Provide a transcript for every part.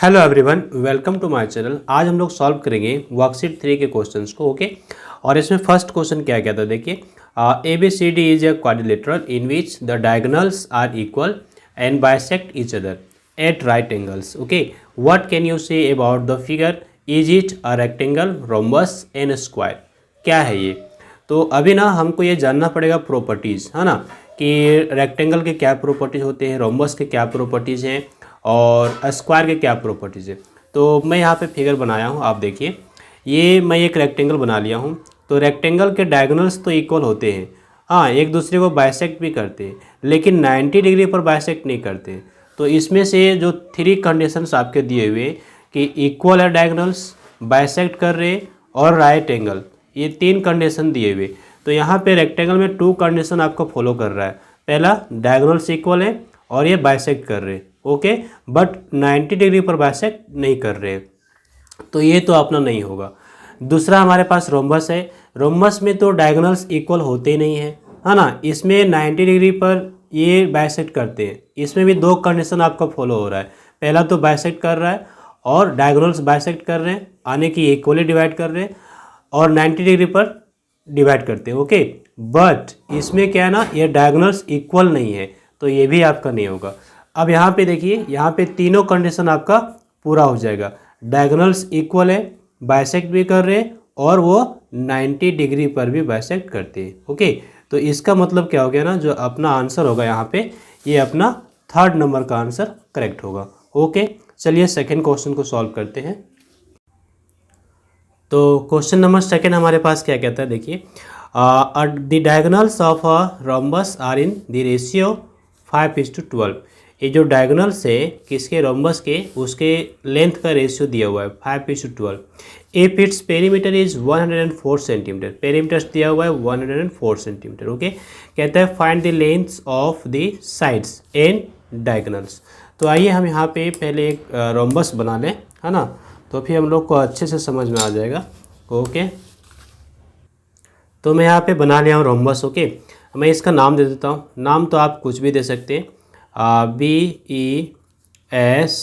Hello everyone, welcome to my channel. आज हम लोग सॉल्व करेंगे वर्कशीट 3 के क्वेश्चंस को। ओके, और इसमें फर्स्ट क्वेश्चन क्या क्या था देखिए। A B C D is a quadrilateral in which the diagonals are equal and bisect each other at right angles. Okay, what can you say about the figure? Is it a rectangle, rhombus and square? क्या है ये? तो अभी ना हमको ये जानना पड़ेगा प्रॉपर्टीज़, है ना, कि रेक्टेंगल के क्या प्रॉपर्टीज़ होते हैं, रोम्बस के क्या प्रॉपर्टीज़ हैं और स्क्वायर के क्या प्रॉपर्टीज़ है। तो मैं यहाँ पे फिगर बनाया हूँ, आप देखिए। ये मैं एक रेक्टेंगल बना लिया हूँ। तो रेक्टेंगल के डायगोनल्स तो इक्वल होते हैं, हाँ, एक दूसरे को बाइसेक्ट भी करते हैं, लेकिन 90 डिग्री पर बाइसेक्ट नहीं करते। तो इसमें से जो 3 कंडीशंस आपके दिए हुए कि इक्वल है डायगोनल्स, बाइसेक्ट कर रहे और राइट एंगल, ये 3 कंडीशन दिए हुए। तो यहाँ पे रेक्टेंगल में 2 कंडीशन आपको फॉलो कर रहा है। पहला, डायगोनल्स इक्वल है और ये बाइसेक्ट कर रहे हैं, ओके, बट 90 डिग्री पर बाइसेक्ट नहीं कर रहे, तो ये तो अपना नहीं होगा। दूसरा हमारे पास रोम्बस है। रोम्बस में तो डायगोनल्स इक्वल होते ही नहीं है ना, इसमें 90 डिग्री पर ये बाइसेक्ट करते हैं। इसमें भी 2 कंडीशन आपका फॉलो हो रहा है। पहला तो बाइसेक्ट कर रहा है और डायगोनल्स बाइसेक्ट कर रहे हैं, यानी कि इक्वली डिवाइड कर रहे हैं और 90 डिग्री पर डिवाइड करते हैं, ओके। बट इसमें क्या है ना, ये डायगोनल्स इक्वल नहीं है, तो ये भी आपका नहीं होगा। अब यहाँ पे देखिए, यहाँ पे तीनों कंडीशन आपका पूरा हो जाएगा। डायगोनल्स इक्वल है, बाइसेक्ट भी कर रहे हैं और वो 90 डिग्री पर भी बाइसेक्ट करते हैं, ओके। तो इसका मतलब क्या हो गया ना, जो अपना आंसर होगा यहाँ पे, ये अपना 3rd नंबर का आंसर करेक्ट होगा, ओके। चलिए सेकेंड क्वेश्चन को सॉल्व करते हैं। तो क्वेश्चन नंबर 2 हमारे पास क्या कहता है देखिए। The diagonals of a rhombus are in the ratio 5:12। ये जो डायगोनल्स है किसके, रोम्बस के, उसके लेंथ का रेशियो दिया हुआ है 5:12। If its perimeter is 104 centimetre, perimeter दिया हुआ है 104 सेंटीमीटर, ओके। कहता है find the lengths of the sides and diagonals. तो आइए हम यहाँ पे पहले एक रोम्बस बना लें, है ना, तो फिर हम लोग को अच्छे से समझ में आ जाएगा, ओके। तो मैं यहाँ पे बना लिया हूँ रोम्बस, ओके। मैं इसका नाम दे देता हूँ। नाम तो आप कुछ भी दे सकते हैं, BES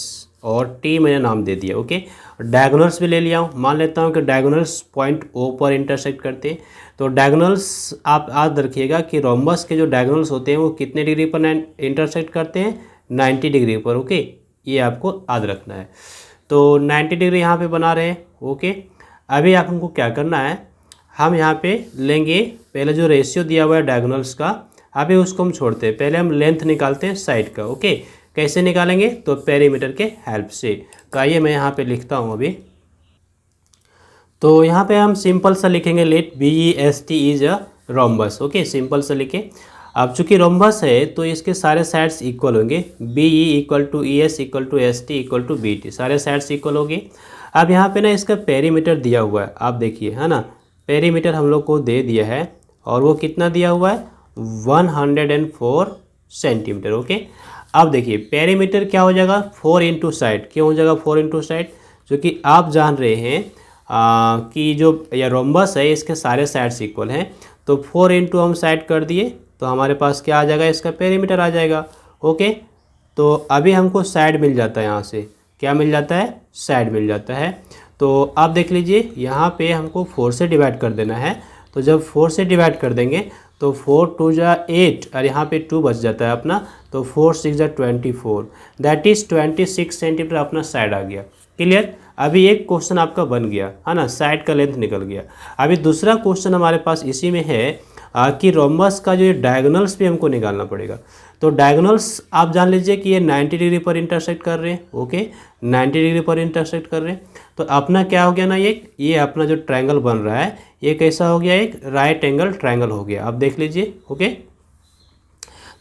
और T मैंने नाम दे दिया, ओके। डायगोनल्स भी ले लिया हूँ। मान लेता हूँ कि डायगोनल्स पॉइंट O पर इंटरसेक्ट करते हैं। तो डायगोनल्स आप याद रखिएगा कि रोम्बस के जो डायगोनल्स होते हैं वो कितने डिग्री पर इंटरसेक्ट करते हैं, 90 डिग्री पर, ओके। ये आपको याद रखना है। तो 90 डिग्री यहाँ पे बना रहे हैं, ओके। अभी आप हमको क्या करना है, हम यहाँ पे लेंगे पहले जो रेशियो दिया हुआ है डायगोनल्स का, अभी उसको हम छोड़ते हैं। पहले हम लेंथ निकालते हैं साइड का, ओके। कैसे निकालेंगे, तो पेरीमीटर के हेल्प से। तो आइए मैं यहाँ पे लिखता हूँ अभी। तो यहाँ पे हम सिंपल सा लिखेंगे, let BEST is a rhombus, okay, simple सा लिखे। अब चूंकि रोम्बस है तो इसके सारे साइड्स इक्वल होंगे, BE equal to ES equal to ST equal to BT, सारे साइड्स इक्वल होंगे। अब यहाँ पे ना इसका पेरीमीटर दिया हुआ है, आप देखिए, है ना, पेरीमीटर हम लोग को दे दिया है और वो कितना दिया हुआ है, 104 सेंटीमीटर, ओके। अब देखिए पेरीमीटर क्या हो जाएगा, 4 इंटू साइड। क्यों हो जाएगा 4 इंटू साइड, क्योंकि आप जान रहे हैं कि जो या रोम्बस है इसके सारे साइड्स इक्वल हैं। तो 4 इंटू हम साइड कर दिए तो हमारे पास क्या आ जाएगा, इसका पेरीमीटर आ जाएगा, ओके। तो अभी हमको साइड मिल जाता है, यहाँ से क्या मिल जाता है, साइड मिल जाता है। तो आप देख लीजिए यहाँ पे हमको 4 से डिवाइड कर देना है। तो जब 4 से डिवाइड कर देंगे तो 4 2 जा 8 और यहाँ पे 2 बच जाता है अपना, तो 4 6 जा 24, दैट इज़ 26 सेंटीमीटर अपना साइड आ गया। क्लियर। अभी एक क्वेश्चन आपका बन गया, है ना, साइड का लेंथ निकल गया। अभी दूसरा क्वेश्चन हमारे पास इसी में है कि रोम्बस का जो डायगोनल्स भी हमको निकालना पड़ेगा। तो डायगोनल्स आप जान लीजिए कि ये 90 डिग्री पर इंटरसेक्ट कर रहे हैं, ओके, 90 डिग्री पर इंटरसेक्ट कर रहे हैं। तो अपना क्या हो गया ना, ये अपना जो ट्रायंगल बन रहा है ये कैसा हो गया, एक राइट एंगल ट्रायंगल हो गया। आप देख लीजिए, ओके।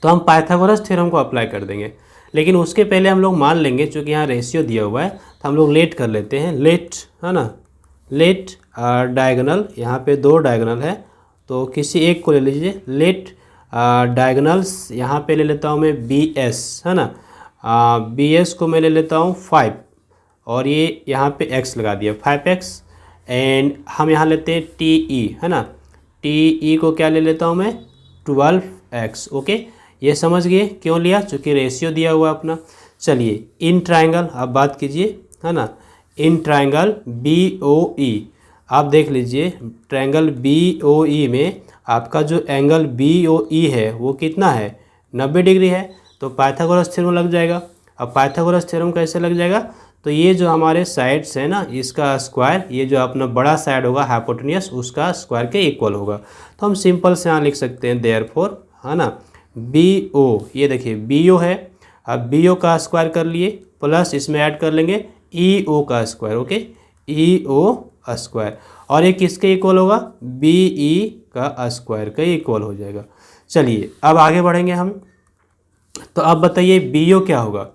तो हम पाइथागोरस थ्योरम को अप्लाई कर देंगे, लेकिन उसके पहले हम लोग मान लेंगे, चूँकि यहाँ रेशियो दिया हुआ है तो हम लोग लेट कर लेते हैं, लेट, है ना, लेट डायगोनल, यहाँ पे 2 डायगोनल है तो किसी एक को ले लीजिए। लेट डायगोनल्स यहाँ पे ले लेता हूँ मैं BS, है ना, BS को मैं ले लेता हूँ 5 और ये यहाँ पे x लगा दिया 5x। एंड हम यहाँ लेते हैं TE, है ना, TE को क्या ले लेता हूँ मैं 12x, ओके। ये समझ गए क्यों लिया, चूँकि रेशियो दिया हुआ अपना। चलिए इन ट्रायंगल अब बात कीजिए, है ना, इन ट्रायंगल BOE। आप देख लीजिए ट्रायंगल BOE में आपका जो एंगल BOE है वो कितना है, 90 डिग्री है। तो पाइथागोरस थ्योरम लग जाएगा। अब पाइथागोरस थ्योरम कैसे लग जाएगा, तो ये जो हमारे साइड्स है ना, इसका स्क्वायर, ये जो अपना बड़ा साइड होगा हाइपोटेन्यूस, उसका स्क्वायर के इक्वल होगा। तो हम सिंपल से यहाँ लिख सकते हैं देयरफॉर, है ना, BO, ये देखिए BO है। अब BO का स्क्वायर कर लिए, प्लस इसमें ऐड कर लेंगे EO का स्क्वायर, ओके, EO स्क्वायर। और ये किसके इक्वल होगा, BE का स्क्वायर के इक्वल हो जाएगा। चलिए अब आगे बढ़ेंगे हम। तो अब बताइए BO क्या होगा।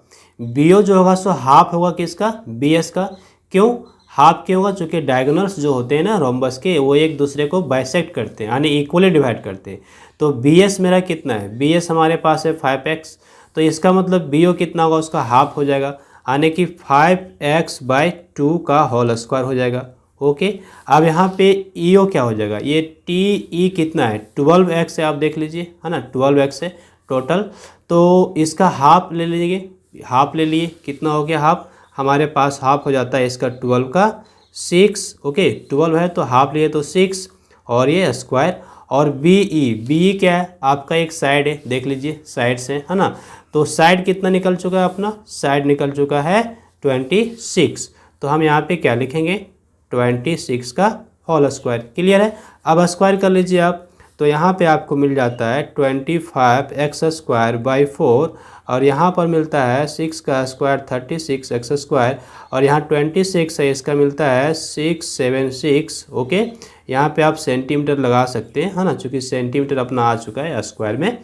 BO जो होगा सो हाफ होगा किसका, BS का। क्यों हाफ क्यों होगा, चूँकि डायगोनल्स जो होते हैं ना रोम्बस के, वो एक दूसरे को बाइसेक्ट करते हैं, यानी इक्वली डिवाइड करते हैं। तो BS मेरा कितना है, BS हमारे पास है 5x, तो इसका मतलब BO कितना होगा, उसका हाफ हो जाएगा, यानी कि 5x/2 का होल स्क्वायर हो जाएगा। ओके, अब यहाँ पे EO क्या हो जाएगा, ये TE कितना है, 12x है, आप देख लीजिए, है ना, 12x है टोटल। तो इसका हाफ ले लीजिए, हाफ ले लिए, कितना हो गया हाफ, हमारे पास हाफ हो जाता है इसका 12 का 6। ओके, 12 है तो हाफ लिए तो 6, और ये स्क्वायर। और BE क्या है, आपका एक साइड है, देख लीजिए साइड से, है ना। तो साइड कितना निकल चुका है, अपना साइड निकल चुका है 26। तो हम यहाँ पे क्या लिखेंगे, 26 का होल स्क्वायर। क्लियर है। अब स्क्वायर कर लीजिए आप, तो यहाँ पे आपको मिल जाता है 25x²/4, और यहाँ पर मिलता है 6 का स्क्वायर 36x², और यहाँ 26 है, इसका मिलता है 676। ओके, यहाँ पे आप सेंटीमीटर लगा सकते हैं, है ना, चूँकि सेंटीमीटर अपना आ चुका है स्क्वायर में।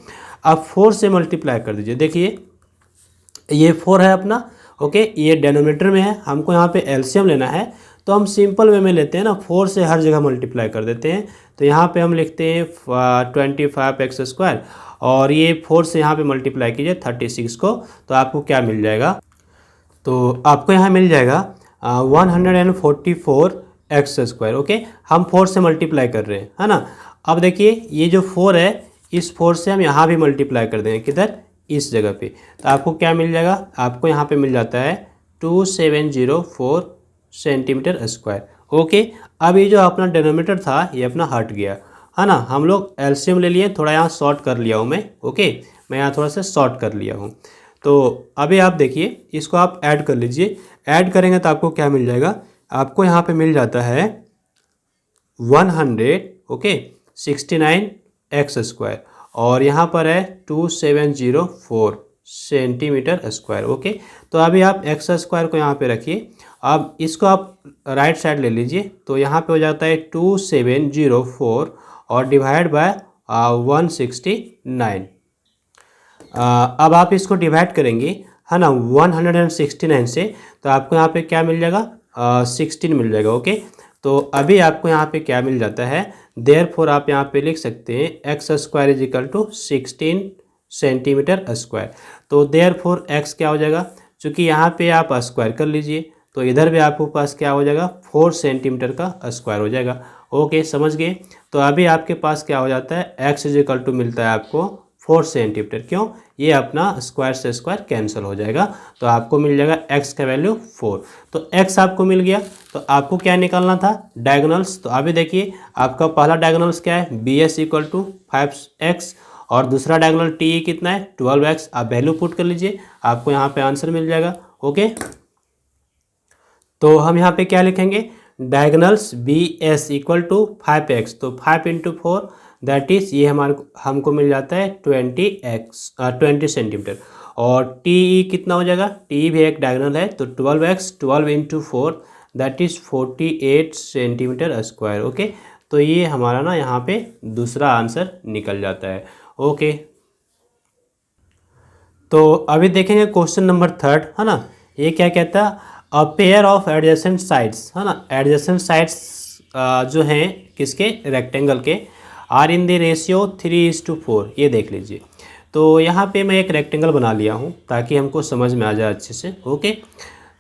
अब 4 से मल्टीप्लाई कर दीजिए, देखिए ये 4 है अपना। ओके, ये डिनोमिनेटर में है, हमको यहाँ पे एलसीएम लेना है, तो हम सिंपल वे में लेते हैं ना, 4 से हर जगह मल्टीप्लाई कर देते हैं। तो यहाँ पे हम लिखते हैं 25x², और ये 4 से यहाँ पे मल्टीप्लाई कीजिए 36 को, तो आपको क्या मिल जाएगा, तो आपको यहाँ मिल जाएगा 144x²। ओके, हम 4 से मल्टीप्लाई कर रहे हैं, है ना। अब देखिए ये जो 4 है, इस 4 से हम यहाँ भी मल्टीप्लाई कर देंगे, किधर, इस जगह पे। तो आपको क्या मिल जाएगा, आपको यहाँ पे मिल जाता है 2704 सेंटीमीटर स्क्वायर। ओके, अब ये जो अपना डिनोमिनेटर था ये अपना हट गया, है ना। हम लोग एलसीएम ले लिए, थोड़ा यहाँ शॉर्ट कर लिया हूँ मैं। ओके, मैं यहाँ थोड़ा सा शॉर्ट कर लिया हूँ। तो अभी आप देखिए इसको आप ऐड कर लीजिए, ऐड करेंगे तो आपको क्या मिल जाएगा, आपको यहाँ पे मिल जाता है 100, ओके, 69x², और यहाँ पर है 2704 सेंटीमीटर स्क्वायर। ओके, तो अभी आप x² को यहाँ पे रखिए। अब इसको आप राइट साइड ले लीजिए, तो यहाँ पे हो जाता है 2704 और डिवाइड बाय 169। अब आप इसको डिवाइड करेंगे, है ना, 169 से, तो आपको यहाँ पे क्या मिल जाएगा, 16 मिल जाएगा। ओके, तो अभी आपको यहाँ पे क्या मिल जाता है, देयरफॉर आप यहाँ पे लिख सकते हैं x² = 16 सेंटीमीटर स्क्वायर। तो देयरफॉर x क्या हो जाएगा, चूँकि यहाँ पे आप स्क्वायर कर लीजिए, तो इधर भी आपके पास क्या हो जाएगा, 4 सेंटीमीटर का स्क्वायर हो जाएगा। ओके, समझ गए। तो अभी आपके पास क्या हो जाता है, x = मिलता है आपको 4 सेंटीमीटर। क्यों, ये अपना स्क्वायर से स्क्वायर कैंसिल हो जाएगा, तो आपको मिल जाएगा x का वैल्यू 4। तो x आपको मिल गया, तो आपको क्या निकालना था, डायगोनल्स। तो अभी देखिए आपका पहला डायगोनल्स क्या है, BS = 5x, और दूसरा डायगोनल TE कितना है, 12x। आप वैल्यू पुट कर लीजिए, आपको यहाँ पे आंसर मिल जाएगा। ओके, तो हम यहाँ पे क्या लिखेंगे, डायगोनल्स BS = 5x, तो 5 × 4 दैट इज़, ये हमको मिल जाता है 20 सेंटीमीटर। और TE कितना हो जाएगा, TE भी एक डायगोनल है, तो 12x, 12 × 4 that is 48 centimetre square. Okay, तो ये हमारा ना यहाँ पे दूसरा आंसर निकल जाता है। ओके, तो अभी देखेंगे क्वेश्चन नंबर 3, है ना। ये क्या कहता है, a pair of adjacent sides, है ना, एडजेसेंट साइड्स जो हैं किसके, रेक्टेंगल के, आर इन द रेशियो 3:4। ये देख लीजिए, तो यहाँ पे मैं एक रेक्टेंगल बना लिया हूँ ताकि हमको समझ में आ जाए अच्छे से। ओके,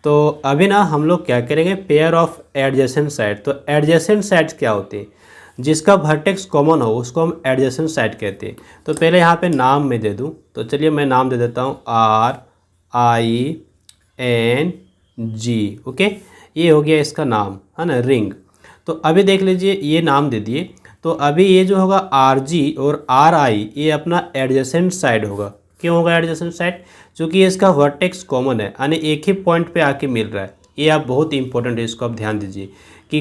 तो अभी ना हम लोग क्या करेंगे, पेयर ऑफ एडजेसेंट साइड। तो एडजेसेंट साइड्स क्या होते हैं, जिसका वर्टेक्स कॉमन हो उसको हम एडजेसेंट साइड कहते हैं। तो पहले यहाँ पे नाम मैं दे दूँ, तो चलिए मैं नाम दे देता हूँ RIND, जी। ओके, ये हो गया इसका नाम, है ना, रिंग। तो अभी देख लीजिए ये नाम दे दिए, तो अभी ये जो होगा आर जी और आर आई ये अपना एडजेसेंट साइड होगा। क्यों होगा एडजेसेंट साइड? क्योंकि इसका वर्टेक्स कॉमन है, यानी एक ही पॉइंट पे आके मिल रहा है। ये आप बहुत इंपॉर्टेंट है, इसको आप ध्यान दीजिए कि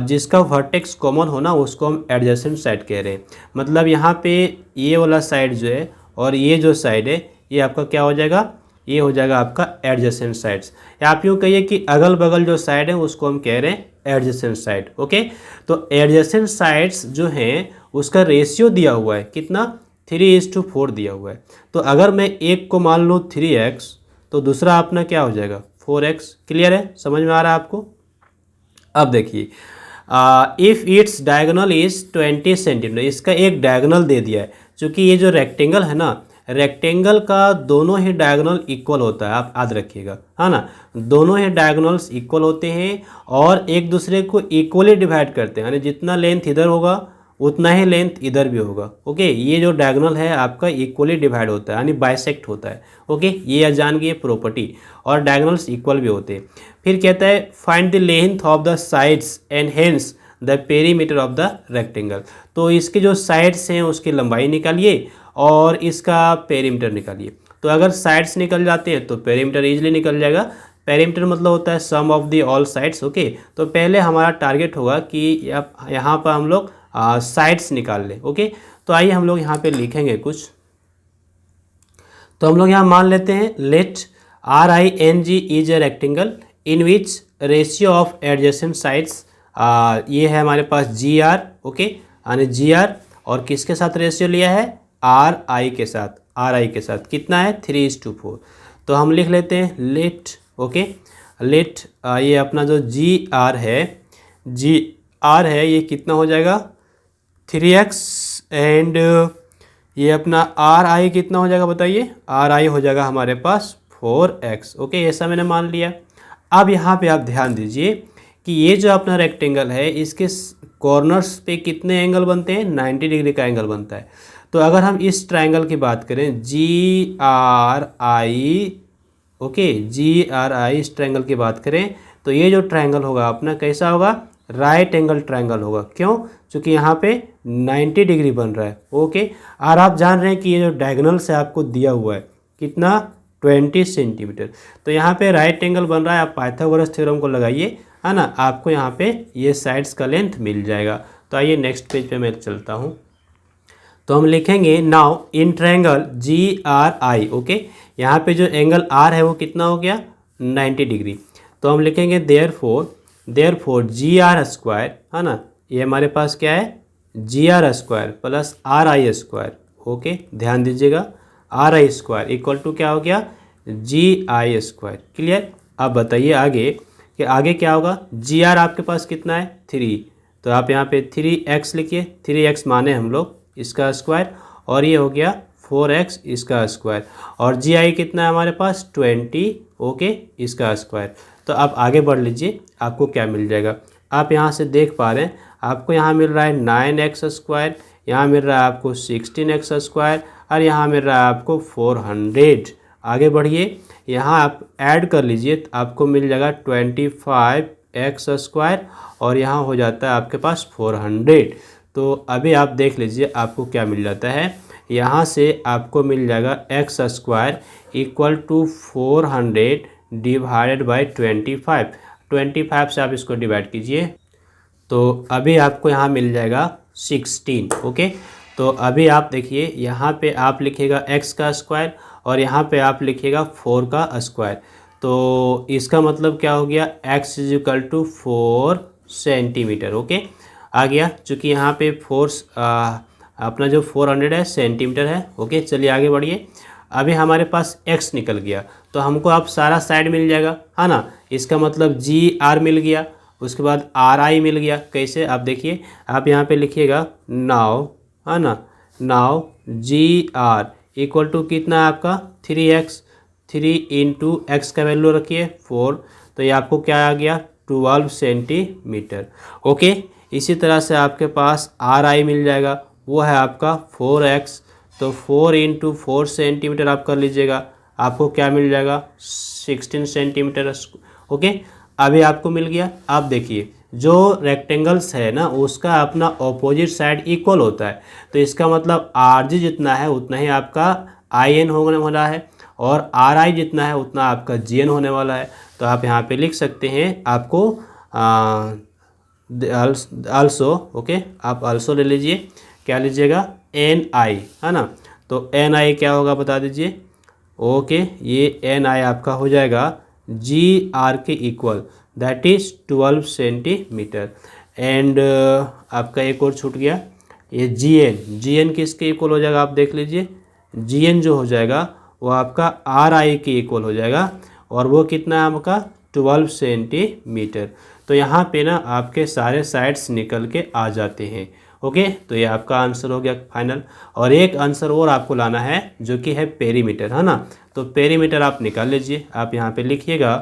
जिसका वर्टेक्स कॉमन हो ना उसको हम एडजेसेंट साइड कह रहे हैं। मतलब यहाँ पे ये वाला साइड जो है और ये जो साइड है ये आपका क्या हो जाएगा, ये हो जाएगा आपका एडजेसेंट साइड्स। या आप यूँ कहिए कि अगल बगल जो साइड है उसको हम कह रहे हैं एडजेसेंट साइड। ओके, तो एडजेसेंट साइड्स जो हैं उसका रेशियो दिया हुआ है कितना, 3:4 दिया हुआ है। तो अगर मैं एक को मान लूँ 3x तो दूसरा अपना क्या हो जाएगा 4x। क्लियर है, समझ में आ रहा है आपको? अब देखिए if its diagonal is 20 centimetre, इसका एक डायगोनल दे दिया है। चूँकि ये जो रेक्टेंगल है ना, रेक्टेंगल का दोनों ही डायगोनल इक्वल होता है, आप याद रखिएगा, है ना। दोनों ही डायगोनल्स इक्वल होते हैं और एक दूसरे को इक्वली डिवाइड करते हैं, यानी जितना लेंथ इधर होगा उतना ही लेंथ इधर भी होगा। ओके, ये जो डायगोनल है आपका इक्वली डिवाइड होता है, यानी बाइसेक्ट होता है। ओके, ये जान गए प्रॉपर्टी, और डायगोनल्स इक्वल भी होते हैं। फिर कहता है find the length of the sides and hence the perimeter of the rectangle. तो इसके जो साइड्स हैं उसकी लंबाई निकालिए और इसका पेरीमीटर निकालिए। तो अगर साइड्स निकल जाते हैं तो पेरीमीटर ईजिली निकल जाएगा। पेरीमीटर मतलब होता है sum of the all sides. Okay, तो पहले हमारा टारगेट होगा कि यहाँ पर हम लोग साइड्स निकाल लें। ओके, तो आइए हम लोग यहाँ पे लिखेंगे कुछ। तो हम लोग यहाँ मान लेते हैं let R I N G is a rectangle in which ratio of adjacent sides, ये है हमारे पास जी आर। ओके, यानी जी आर और किसके साथ रेशियो लिया है, आर आई के साथ। आर आई के साथ कितना है 3:4। तो हम लिख लेते हैं लेट। ओके, लेट ये अपना जो जी आर है ये कितना हो जाएगा 3x एंड ये अपना आर आई कितना हो जाएगा बताइए, आर आई हो जाएगा हमारे पास 4x। ओके, ऐसा मैंने मान लिया। अब यहाँ पे आप ध्यान दीजिए कि ये जो अपना रेक्टेंगल है इसके कॉर्नर्स पे कितने एंगल बनते हैं, 90 डिग्री का एंगल बनता है। तो अगर हम इस ट्रायंगल की बात करें G R I, okay, G R I इस ट्रायंगल की बात करें तो ये जो ट्रायंगल होगा अपना कैसा होगा, राइट एंगल ट्रायंगल होगा। क्यों? क्योंकि यहाँ पे 90 डिग्री बन रहा है। ओके, और आप जान रहे हैं कि ये जो डायगोनल्स है आपको दिया हुआ है कितना 20 सेंटीमीटर। तो यहाँ पे राइट एंगल बन रहा है, आप पाइथागोरस थ्योरम को लगाइए, है ना, आपको यहाँ पे ये साइड्स का लेंथ मिल जाएगा। तो आइए नेक्स्ट पेज पे मैं चलता हूँ। तो हम लिखेंगे now in triangle G R I. Okay, यहाँ पे जो एंगल आर है वो कितना हो गया 90 डिग्री। तो हम लिखेंगे देयरफॉर जी आर स्क्वायर, है ना, ये हमारे पास क्या है G R square plus R I square. Okay, ध्यान दीजिएगा, R I square equal to क्या हो गया जी आई स्क्वायर। क्लियर? अब बताइए आगे कि आगे क्या होगा, जी आर आपके पास कितना है 3, तो आप यहाँ पे 3x लिखिए, 3x माने हम लोग इसका स्क्वायर, और ये हो गया 4x इसका स्क्वायर, और जी आई कितना है हमारे पास 20। ओके, इसका स्क्वायर। तो आप आगे बढ़ लीजिए, आपको क्या मिल जाएगा, आप यहाँ से देख पा रहे हैं आपको यहाँ मिल रहा है 9x स्क्वायर, यहाँ मिल रहा है आपको 16x स्क्वायर, और यहाँ मिल रहा है आपको 400। आगे बढ़िए, यहाँ आप ऐड कर लीजिए तो आपको मिल जाएगा 25x स्क्वायर, और यहाँ हो जाता है आपके पास 400। तो अभी आप देख लीजिए आपको क्या मिल जाता है, यहाँ से आपको मिल जाएगा x square equal to 400 divided by 25 से आप इसको डिवाइड कीजिए तो अभी आपको यहाँ मिल जाएगा 16। ओके, तो अभी आप देखिए यहाँ पे आप लिखिएगा x का स्क्वायर और यहाँ पे आप लिखिएगा 4 का स्क्वायर। तो इसका मतलब क्या हो गया, x is equal to 4 centimetre. Okay, आ गया, चूँकि यहाँ पे अपना जो 400 है सेंटीमीटर है। ओके, चलिए आगे बढ़िए। अभी हमारे पास x निकल गया तो हमको अब सारा साइड मिल जाएगा, है ना। इसका मतलब जी आर मिल गया, उसके बाद आर आई मिल गया। कैसे, आप देखिए, आप यहाँ पे लिखिएगा नाउ, है ना, now G R equal to कितना है आपका 3x, 3 इंटू एक्स का वैल्यू रखिए 4, तो ये आपको क्या आ गया 12 सेंटीमीटर। ओके, इसी तरह से आपके पास आर आई मिल जाएगा, वो है आपका 4x, तो 4 इंटू 4 सेंटीमीटर आप कर लीजिएगा, आपको क्या मिल जाएगा 16 सेंटीमीटर। ओके, अभी आपको मिल गया। आप देखिए जो रेक्टेंगल्स है ना उसका अपना ऑपोजिट साइड इक्वल होता है, तो इसका मतलब आर जी जितना है उतना ही आपका आई एन होने वाला है और आर आई जितना है उतना आपका जी एन होने वाला है। तो आप यहाँ पे लिख सकते हैं आपको आल्सो, ओके, आप आल्सो ले लीजिए, क्या लीजिएगा, एन आई, है ना। तो एन आई क्या होगा बता दीजिए। ओके, ये एन आई आपका हो जाएगा जी आर के equal, that is 12 centimetre. And आपका एक और छूट गया, ये जी एन किसके इक्वल हो जाएगा आप देख लीजिए। जी एन जो हो जाएगा वो आपका आर आई के इक्वल हो जाएगा, और वो कितना है आपका 12 सेंटीमीटर। तो यहाँ पे ना आपके सारे साइड्स निकल के आ जाते हैं। ओके, तो ये आपका आंसर हो गया फाइनल। और एक आंसर और आपको लाना है जो कि है पेरीमीटर, है ना। तो पेरीमीटर आप निकाल लीजिए, आप यहाँ पे लिखिएगा।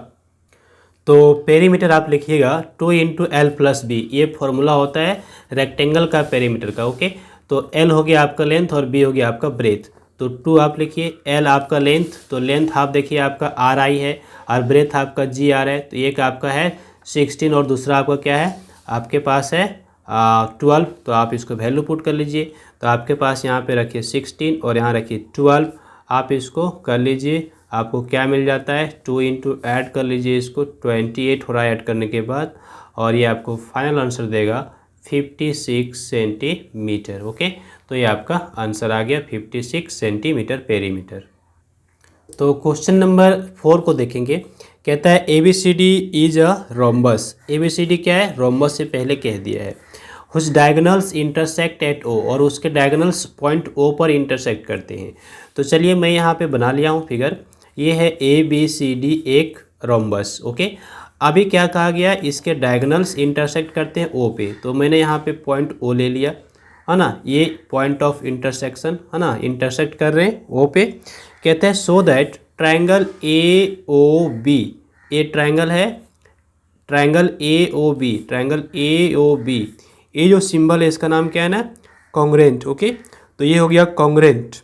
तो पेरीमीटर आप लिखिएगा 2 इंटू एल प्लस बी, ये फॉर्मूला होता है रेक्टेंगल का पेरीमीटर का। ओके, तो एल हो गया आपका लेंथ और बी हो गया आपका ब्रेथ। तो 2 आप लिखिए, एल आपका लेंथ, तो लेंथ आप देखिए आपका आर आई है और ब्रेथ आपका जी आर है। तो एक आपका है 16 और दूसरा आपका क्या है आपके पास है 12। तो आप इसको वैल्यू पुट कर लीजिए। तो आपके पास यहाँ पे रखिए 16 और यहाँ रखिए 12, आप इसको कर लीजिए, आपको क्या मिल जाता है 2 इंटू ऐड कर लीजिए इसको, 28 हो रहा है ऐड करने के बाद, और ये आपको फाइनल आंसर देगा 56 सेंटीमीटर। ओके, तो ये आपका आंसर आ गया 56 सेंटीमीटर पेरीमीटर। तो क्वेश्चन नंबर 4 को देखेंगे। कहता है A B C D is a rhombus. A B C D क्या है, रोम्बस से पहले कह दिया है। Whose diagonals intersect at O, और उसके डायगोनल्स पॉइंट ओ पर इंटरसेक्ट करते हैं। तो चलिए मैं यहाँ पे बना लिया हूँ फिगर। ये है ए बी सी डी एक रोम्बस। ओके, अभी क्या कहा गया, इसके डायगोनल्स इंटरसेक्ट करते हैं ओ पे, तो मैंने यहाँ पे पॉइंट ओ ले लिया, है ना। ये पॉइंट ऑफ इंटरसेक्शन, है ना, इंटरसेक्ट कर रहे हैं ओ पे। कहते हैं so that triangle A O B, ये ट्रायंगल है, triangle A O B, triangle A O B, ये जो सिंबल है इसका नाम क्या है ना, कॉन्ग्रेंट। ओके, तो ये हो गया कॉन्ग्रेंट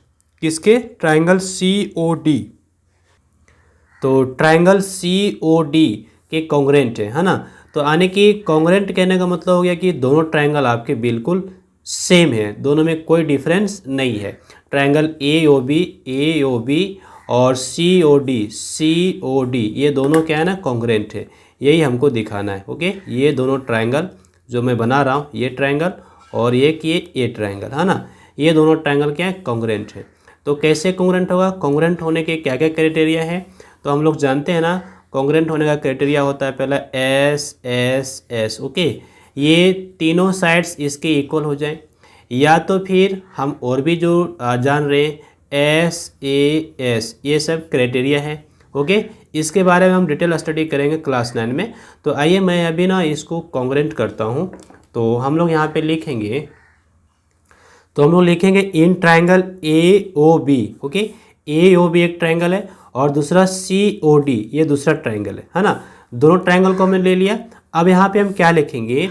किसके, ट्रायंगल सी ओ डी। तो ट्रायंगल सी ओ डी के कॉन्ग्रेंट है ना। तो आने की कॉन्ग्रेंट कहने का मतलब हो गया कि दोनों ट्रायंगल आपके बिल्कुल सेम है, दोनों में कोई डिफरेंस नहीं है। ट्रायंगल ए ओ बी और सी ओ डी ये दोनों क्या है ना, कॉन्ग्रेंट है, यही हमको दिखाना है। ओके, ये दोनों ट्रायंगल जो मैं बना रहा हूँ, ये ट्रायंगल और ये ट्रायंगल, है ना, ये दोनों ट्रायंगल क्या है, कॉन्ग्रेंट है। तो कैसे कॉन्ग्रेंट होगा, कॉन्ग्रेंट होने के क्या क्या क्राइटेरिया है, तो हम लोग जानते हैं ना, कॉन्ग्रेंट होने का क्राइटेरिया होता है पहला एस एस एस। ओके, ये तीनों साइड्स इसके इक्वल हो जाएं, या तो फिर हम और भी जो जान रहे हैं एस ए एस, ये सब क्राइटेरिया है। ओके, इसके बारे में हम डिटेल स्टडी करेंगे क्लास 9 में। तो आइए मैं अभी ना इसको कॉन्ग्रेंट करता हूँ। तो हम लोग यहाँ पे लिखेंगे, तो हम लोग लिखेंगे in triangle A O B. Okay, A O B एक ट्रायंगल है और दूसरा सी ओ डी ये दूसरा ट्रायंगल है ना। दोनों ट्रायंगल को हमने ले लिया। अब यहाँ पे हम क्या लिखेंगे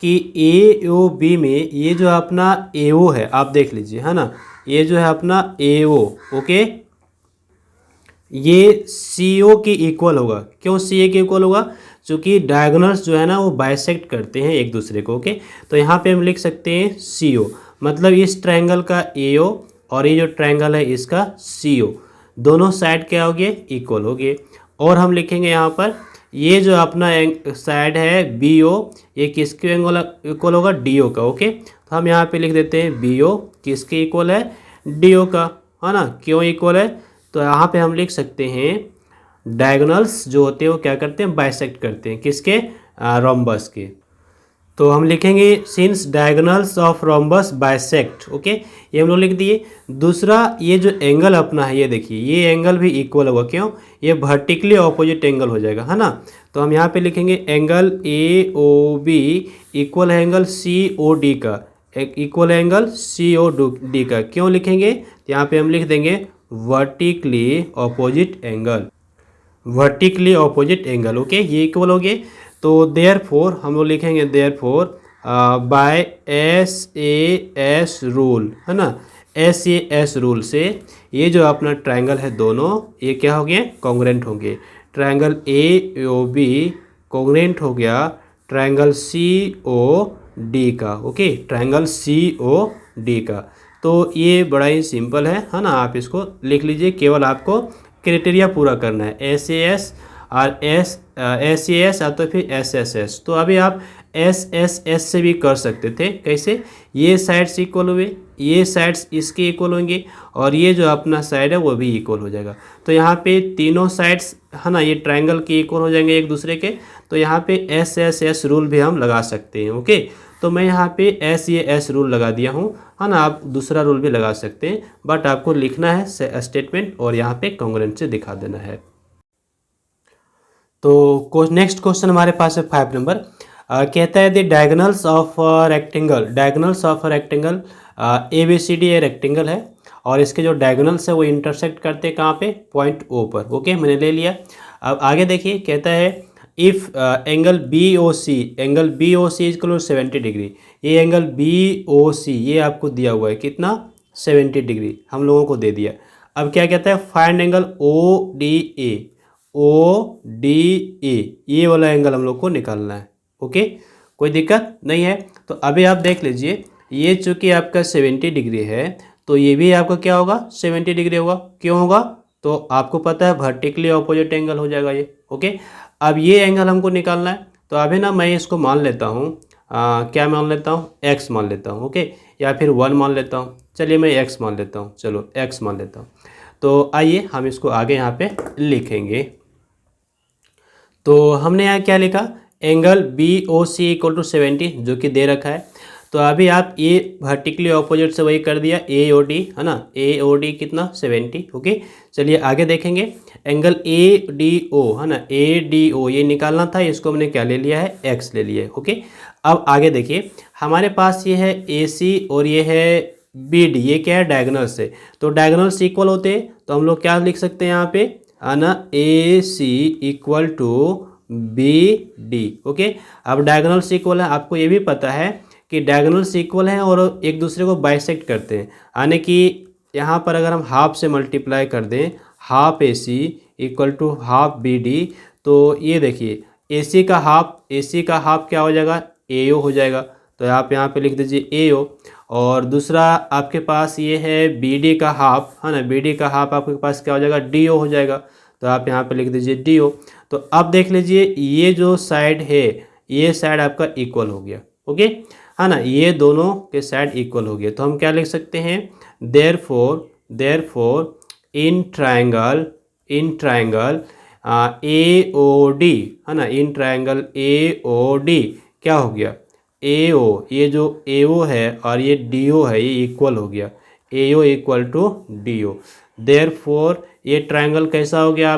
कि ए ओ बी में ये जो अपना ए ओ है आप देख लीजिए, है ना, ये जो है अपना ए ओ, ओके, ये सी ओ के इक्वल होगा। क्यों सी ए के इक्वल होगा, क्योंकि डायगोनल्स जो है ना वो बाइसेक्ट करते हैं एक दूसरे को। ओके, तो यहाँ पे हम लिख सकते हैं सी ओ, मतलब इस ट्रायंगल का ए ओ और ये जो ट्रायंगल है इसका सी ओ, दोनों साइड क्या हो गए, इक्वल हो गए। और हम लिखेंगे यहाँ पर ये जो अपना साइड है बी ओ, ये किसके एंगल इक्वल होगा, डी ओ का। ओके, तो हम यहाँ पे लिख देते हैं बी ओ किसके इक्वल है, डी ओ का, है ना। क्यों इक्वल है, तो यहाँ पे हम लिख सकते हैं डायगोनल्स जो होते हैं वो क्या करते हैं, बाइसेक्ट करते हैं किसके, रोम्बस के। तो हम लिखेंगे since diagonals of rhombus bisect. Okay, ये हम लोग लिख दिए। दूसरा ये जो एंगल अपना है, ये देखिए ये एंगल भी इक्वल होगा। क्यों, ये वर्टिकली ऑपोजिट एंगल हो जाएगा, है ना। तो हम यहाँ पे लिखेंगे angle A O B equal है एंगल सी ओ डी का, equal angle C O D का। क्यों लिखेंगे, यहाँ पे हम लिख देंगे vertically opposite angle, vertically opposite angle. Okay, ये इक्वल हो गए। तो देयर फोर हम लोग लिखेंगे therefore by S A S rule, है ना, एस ए एस रूल से ये जो अपना ट्रायंगल है दोनों ये क्या हो गए, कॉन्ग्रेंट होंगे। Triangle A O B congruent हो गया ट्रायंगल सी ओ डी का। Okay, triangle C O D का। तो ये बड़ा ही सिंपल है ना। आप इसको लिख लीजिए, केवल आपको क्राइटेरिया पूरा करना है, एस ए एस और एस ए एस या तो फिर एस एस एस। तो अभी आप एस एस एस से भी कर सकते थे। कैसे? ये साइड्स इक्वल हुए, ये साइड्स इसके इक्वल होंगे और ये जो अपना साइड है वो भी इक्वल हो जाएगा। तो यहाँ पे तीनों साइड्स है ना ये ट्रायंगल के इक्वल हो जाएंगे एक दूसरे के। तो यहाँ पे एस एस एस रूल भी हम लगा सकते हैं। ओके, तो मैं यहाँ पे एस ये एस रूल लगा दिया हूँ, है ना। आप दूसरा रूल भी लगा सकते हैं, बट आपको लिखना है स्टेटमेंट और यहाँ पे कॉन्ग्रुएंट से दिखा देना है। तो नेक्स्ट क्वेश्चन हमारे पास है 5 नंबर। कहता है the diagonals of rectangle, diagonals of rectangle A B C D a rectangle है और इसके जो डायगोनल्स है वो इंटरसेक्ट करते हैं कहाँ पे? पॉइंट ओ पर। ओके, मैंने ले लिया। अब आगे देखिए, कहता है if angle B O C, angle B O C is 70 degree. ये एंगल बी ओ सी ये आपको दिया हुआ है कितना? 70 डिग्री हम लोगों को दे दिया। अब क्या कहता है? Find angle O D A, O D A, ये वाला एंगल हम लोग को निकालना है। ओके, कोई दिक्कत नहीं है। तो अभी आप देख लीजिए, ये चूंकि आपका 70 डिग्री है तो ये भी आपका क्या होगा? 70 डिग्री होगा। क्यों होगा? तो आपको पता है वर्टिकली ऑपोजिट एंगल हो जाएगा ये। ओके, अब ये एंगल हमको निकालना है। तो अभी ना मैं इसको मान लेता हूँ, क्या मान लेता हूँ? एक्स मान लेता हूँ। ओके, या फिर 1 मान लेता हूँ। चलिए मैं एक्स मान लेता हूँ, चलो एक्स मान लेता हूँ। तो आइए हम इसको आगे यहाँ पे लिखेंगे। तो हमने यहाँ क्या लिखा? Angle B O C equal to 70 जो कि दे रखा है। तो अभी आप ये वर्टिकली ऑपोजिट से वही कर दिया, ए ओ डी है ना, ए ओ डी कितना? 70। ओके, चलिए आगे देखेंगे। एंगल ए डी ओ है ना, ए डी ओ ये निकालना था, इसको हमने क्या ले लिया है? एक्स ले लिया है। ओके, अब आगे देखिए, हमारे पास ये है ए सी और ये है बी डी, ये क्या है? डायगोनल्स है। तो डायगोनल्स इक्वल होते हैं तो हम लोग क्या लिख सकते हैं यहाँ पे, है ना, A C equal to B D. Okay, अब डायगोनल्स इक्वल है, आपको ये भी पता है कि डायगोनल्स इक्वल हैं और एक दूसरे को बाइसेक्ट करते हैं, यानी कि यहाँ पर अगर हम हाफ से मल्टीप्लाई कर दें, half A C equal to half B D, तो ये देखिए ए सी का हाफ क्या हो जाएगा? ए ओ हो जाएगा। तो आप यहाँ पे लिख दीजिए ए ओ। और दूसरा आपके पास ये है बी डी का हाफ, है ना, बी डी का हाफ आपके पास क्या हो जाएगा? डी ओ हो जाएगा। तो आप यहाँ पे लिख दीजिए डी ओ। तो अब देख लीजिए, ये जो साइड है ये साइड आपका इक्वल हो गया। ओके, है ना, ये दोनों के साइड इक्वल हो गए। तो हम क्या लिख सकते हैं? Therefore in triangle A O D, है ना, इन ट्रायंगल ए ओ डी क्या हो गया? ए ओ, ये जो ए ओ है और ये डी ओ है ये इक्वल हो गया, A O equal to D O. Therefore ये ट्रायंगल कैसा हो गया?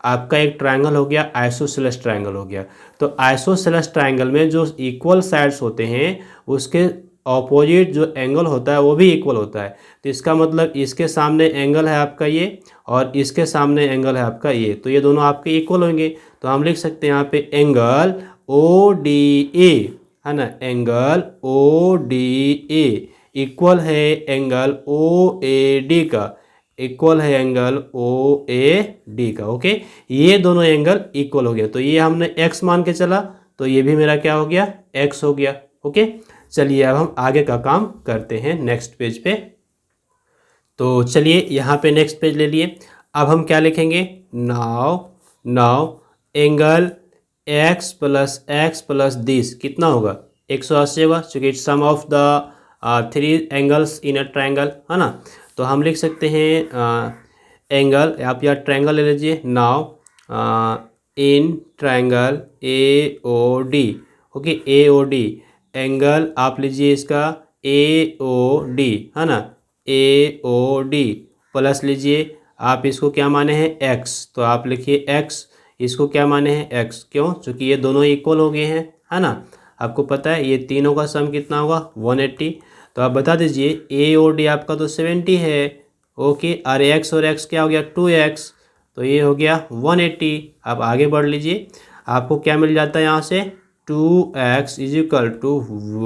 आपका एक ट्रायंगल हो गया, आइसोसेलेस ट्रायंगल हो गया। तो आइसोसेलेस ट्रायंगल में जो इक्वल साइड्स होते हैं उसके ऑपोजिट जो एंगल होता है वो भी इक्वल होता है। तो इसका मतलब इसके सामने एंगल है आपका ये और इसके सामने एंगल है आपका ये, तो ये दोनों आपके इक्वल होंगे। तो हम लिख सकते हैं यहाँ पे एंगल ओ डी ए, है ना, angle O D A equal है एंगल ओ ए डी का, इक्वल है एंगल ओ ए डी का। ओके, ये दोनों एंगल इक्वल हो गया। तो ये हमने x मान के चला, तो ये भी मेरा क्या हो गया? x हो गया। ओके, चलिए अब हम आगे का काम करते हैं नेक्स्ट पेज पे। तो चलिए यहाँ पे नेक्स्ट पेज ले लिए। अब हम क्या लिखेंगे? Now angle x plus this कितना होगा? 180 होगा, चूँकि it's sum of the 3 angles in a triangle, है ना। तो हम लिख सकते हैं एंगल, आप या ट्रायंगल ले लीजिए। Now in triangle A O D, okay, A O D angle आप लीजिए इसका ए ओ डी, है ना, ए ओ डी प्लस लीजिए आप इसको क्या माने हैं? x, तो आप लिखिए x, इसको क्या माने हैं? x। क्यों? क्योंकि ये दोनों इक्वल हो गए हैं, है ना। आपको पता है ये तीनों का सम कितना होगा? 180। तो आप बता दीजिए ए ओ डी आपका तो 70 है। ओके, और x क्या हो गया? 2x, तो ये हो गया 180। आप आगे बढ़ लीजिए, आपको क्या मिल जाता है यहाँ से? 2x is equal to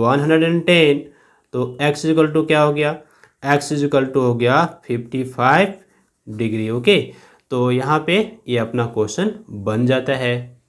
110। तो x इज इक्वल टू क्या हो गया? x इज इक्वल टू हो गया 55 डिग्री। ओके, तो यहाँ पे ये अपना क्वेश्चन बन जाता है।